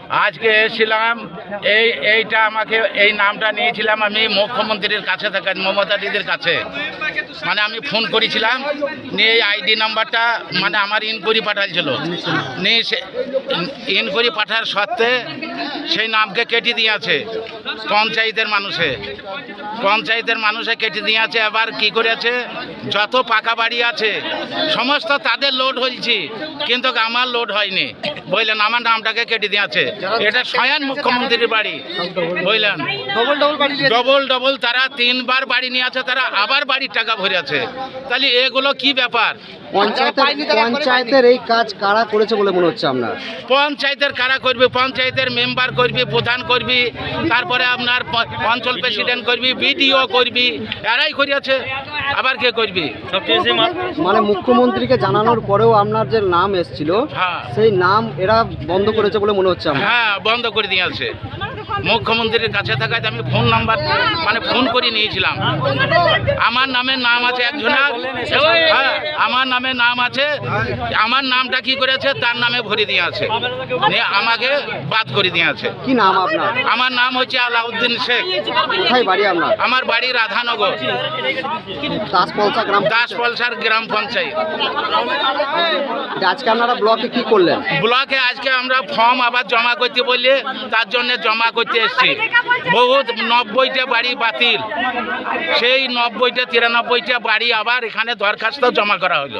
আজকে এসেছিলাম এইটা আমাকে এই নামটা নিয়েছিলাম আমি মুখ্যমন্ত্রীর কাছে থেকে মমতা দিদির কাছে, মানে আমি ফোন করেছিলাম নিয়ে এই আইডি নাম্বারটা মানে আমার ইনকোয়ারি পাঠাইছিল, নিয়ে ইনকোয়ারি পাঠার সত্ত্বে সেই নামকে কেটে দিয়েছে পঞ্চায়েতের মানুষে কেটে দিয়েছে। এবার কি করেছে, যত পাকা বাড়ি আছে সমস্ত তাদের লোড হয়েছে, কিন্তু আমার লোড হয়নি বুঝলেন, আমার নামটাকে কেটে দিয়েছে। এটা স্বয়ং মুখ্যমন্ত্রীর বাড়ি বুঝলেন, ডবল তারা 3 বার বাড়ি নিয়ে আছে, তারা আবার বাড়ির টাকা ভরে আছে। তাহলে এগুলো কি ব্যাপার? পঞ্চায়েতের এই কাজ কারা করেছে বলে মনে হচ্ছে আপনার? পঞ্চায়েতের কারা করবে? পঞ্চায়েতের মেম্বার করবি, প্রধান করবি, তারপরে আপনার অঞ্চল প্রেসিডেন্ট করবি, বিডিও করবি, এরাই করিয়াছে, আবার কে করবি? মানে মুখ্যমন্ত্রীকে জানানোর পরেও আপনার যে নাম এসেছিল সেই নাম এরা বন্ধ করেছে বলে মনে হচ্ছে আমার। হ্যাঁ, বন্ধ করে দিয়েছে। মুখ্যমন্ত্রীর কাছে থাকায় আমি ফোন নাম্বার মানে ফোন করে নিয়েছিলাম। আমার নামের নাম আছে একজনের, হ্যাঁ আমার নামে নাম আছে, আমার নামটা কি করেছে তার নামে ভরে দিয়ে আছে, আমাকে বাদ করে দিয়ে আছে। কি নাম আপনার? আমার নাম হচ্ছে আলাউদ্দিন শেখ। কোথায় বাড়ি আপনার? আমার বাড়ি রাধানগর, দাসপলসার গ্রাম পঞ্চায়েত। আজকে আপনারা ব্লকে কি করলেন? ব্লকে আজকে আমরা ফর্ম আবার জমা করতে বললে তার জন্য জমা করতে এসেছি। বহুত 90টা বাড়ি বাতিল, সেই 90টা 93টা বাড়ি আবার এখানে দরখাস্ত জমা করা হলো।